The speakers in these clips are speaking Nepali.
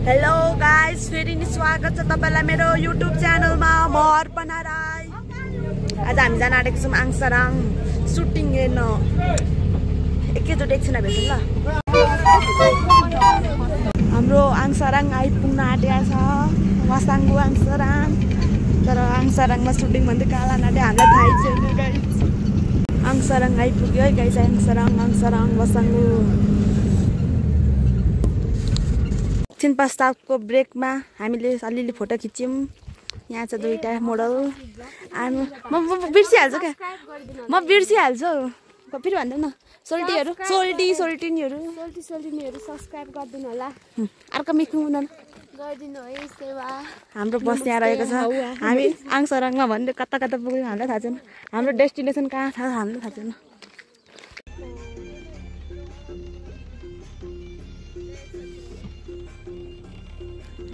हेलो गाइस, फेरि नि स्वागत छ तपाईलाई मेरो युट्युब च्यानलमा। म अर्पणा राई। आज हामी जान आँटेको छौँ आङसराङ सुटिङ हेर्न। एकैचोटि एकछिन भेटौँ ल। हाम्रो आङसराङ आइपुग्न आँटेको छ। मसाङ्गु आङसराङ। तर आङसराङमा सुटिङ भन्दै काला नाटे हामीलाई थाहै छैन गाइस। आङसराङ आइपुग्यो है गाइस। आङसराङ मसाङ्गु। एकछिन पश्चातको ब्रेकमा हामीले अलिअलि फोटो खिच्यौँ। यहाँ छ दुईटा मोडल। म बिर्सिहाल्छु क्या, म बिर्सिहाल्छु। फेरि भन्दा न सोल्टीहरू सोल्टिनीहरू सब्सक्राइब गरिदिनु होला। अर्को मिक्नु हुँदैन गरिदिनु है सेवा। हाम्रो बस यहाँ रहेको छ। हामी आङसराङमा भन्दै कता कता पुग्यौँ हामीलाई थाहा छैन। हाम्रो डेस्टिनेसन कहाँ छ हामीलाई थाहा छैन।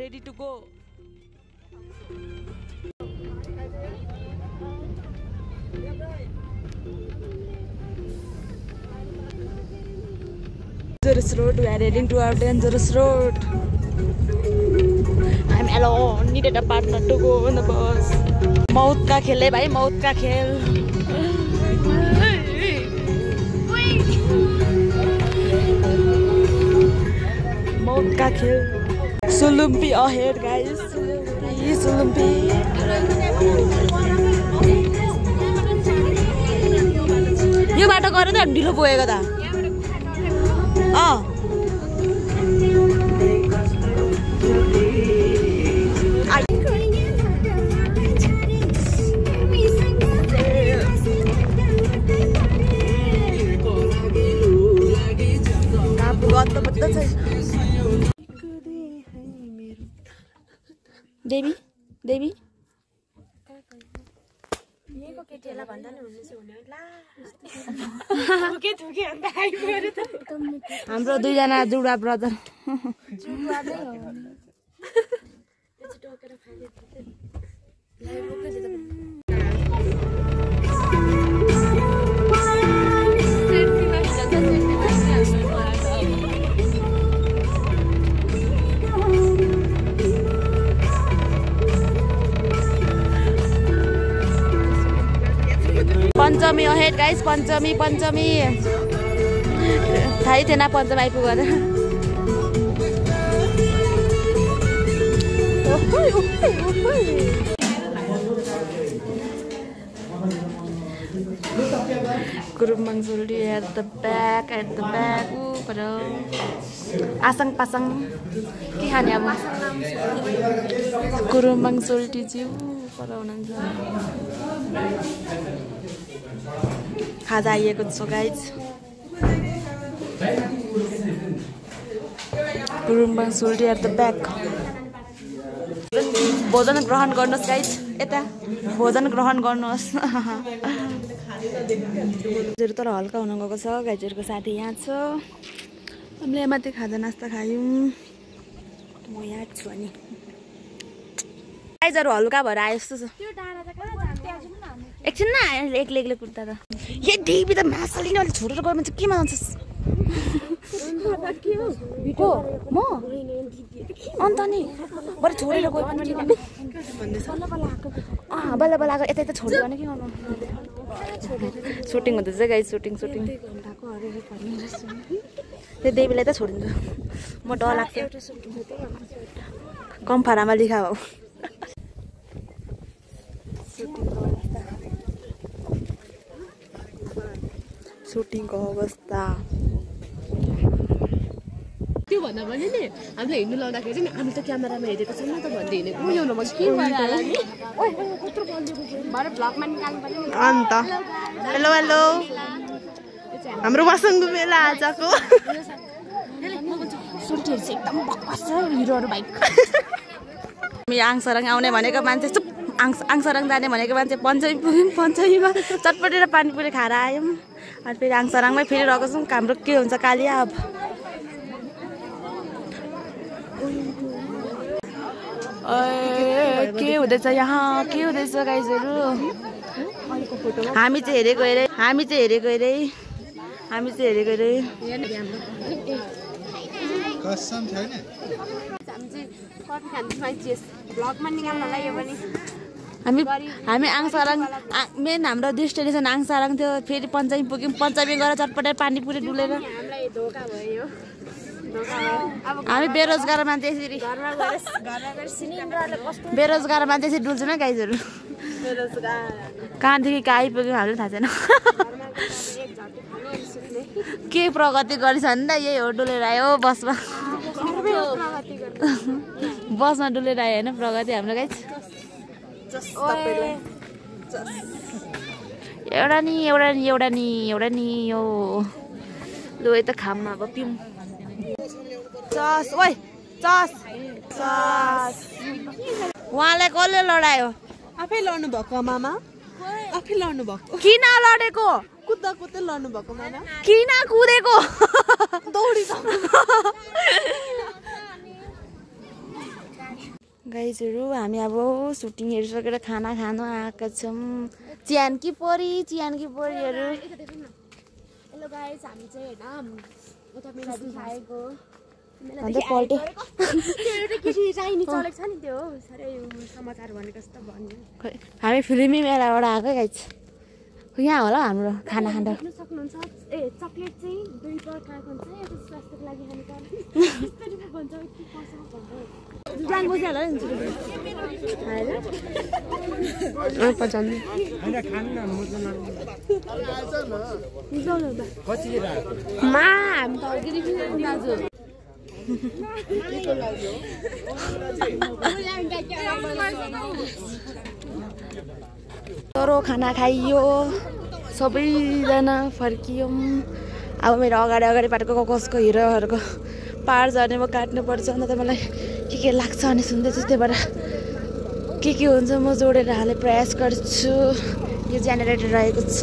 Ready to go. Dangerous road. We are heading to our dangerous road. I'm alone. Needed a partner to go on the bus. मौत का खेल है भाई, मौत का खेल. मौत का खेल. Sulumpi ahead guys. Sulumpi. यो बाटो गएर त ढिलो पुगेको त। देवी देवी हाम्रो दुईजना जुडा ब्रदर। पञ्चमी अहेड गाइस। पञ्चमी थाहै थिएन पञ्चमी आइपुगेर। Kurumang Sulti at the back. Asang pasang के खाने अब? Kurumang Sulti ज्यू पर हुनुहुन्छ। खाजा आइएको छ guys. Kurumang Sulti at the back. भोजन ग्रहण गर्नुहोस् गाइज। यता भोजन ग्रहण गर्नुहोस्। हजुर तर हल्का हुन गएको छ। गाइजहरूको साथी यहाँ छ। हामीले मात्रै खाजा नास्ता खायौँ। म यहाँ छु अनि गाइजहरू हल्का भएर आयो जस्तो छ। एकछिन न एक्लै कुद्दा त। ए देवी त मासलिन अलि छोडेर गयो भने चाहिँ केमा जान्छस्? को म अन्त नि बरु छोडेर गयो भने के गर्नु? बल्ल बल्ल आएको यता छोड्यो भने के गर्नु? सुटिङ हुँदैछ गाइस। सुटिङ त्यो देवीलाई त छोडिदिन्छु म। डर लाग्छ कम फारामा लेखा हो। सुटिङको अवस्था त्यो भन्दा पनि नि हामीले हिँड्नु लाउँदाखेरि नि हामी त क्यामेरामा हेरेको छैन त भन्दै हिँडेको। अन्त हेलो हेलो हाम्रो मसाङ्गु मेला आजको। सुल्टीहरू चाहिँ एकदम बक्वास छ हिरोहरू बाइक। हामी आङसराङ आउने भनेको मान्छे चुप। आङसराङ जाने भनेको मान्छे पञ्चमी पुग्यौँ। पञ्चमीमा चटपटेर पानीपुरी खाएर आयौँ। अनि फेरि आङसराङमै फेरि रहेको छौँ। हाम्रो के हुन्छ कालिया अब। के हुँदैछ यहाँ? के हुँदैछ गाइजहरू? हामी चाहिँ हेरेको हेरे। कसम छैन हामी चाहिँ कफी खान्छौँ चेस भ्लगमा निकाल्नलाई यो पनि हामी आङसाराङ मेन हाम्रो डेस्टिनेसन आङसाराङ थियो फेरि पञ्चमी पुग्यौँ पञ्चमी गएर चटपटे पानीपुरी डुलेर हामीलाई धोका भयो हामी बेरोजगार मान्छे यसरी बेरोजगार मान्छे यसरी डुल्छौँ है गाइजहरू कहाँदेखि कहाँ आइपुग्यौँ हामीलाई थाहा छैन के प्रगति गरिछ नि त यही हो डुलेर आयो बसमा बसमा डुलेर आयो होइन प्रगति हाम्रो गाइज एउटा नि यो लु त खाममा अब पिउँ चस ओइ चस उहाँलाई कसले लडायो आफै लड्नु भएको मामा आफै लड्नु भएको किन लडेको कुद्दा कुद्दै लड्नु भएको मामा किन कुदेको दौडी गाइजहरू हामी अब सुटिङ हेरिसकेर खाना खानु आएका छौँ चियानकी पोरीहरू हेलो गाइस हामी चाहिँ हैन उता मेला देखाएको अन्त पल्टे एउटा केटी चाहिने चलेको छ नि त्यो साह्रै समाचार भनेको जस्तो भन्यो हामी फिल्मी मेलाबाट आएको गाइज यहाँ होला हाम्रो खाना खाँदा देख्न सक्नुहुन्छ ए चकलेट चाहिँ 2 प्रकारको हुन्छ एउटा स्वास्थ्यको लागि हानिकारक यस्तरी पो भन्छ यति पसमा भन्छ जान बसिहाल्यो नि पचाउने हैन खानु न मा हामी त अघि देखि दाजु तरो खाना खाइयो सबैजना फर्कियौँ अब मेरो अगाडि पाटेको कसको हिरोहरूको पार झर्ने म काट्नुपर्छ अन्त त मलाई के लाग्छ अनि सुन्दैछु त्यही भएर के हुन्छ म जोडेर हाल्ने प्रयास गर्छु यो जेनेरेटर रहेको छ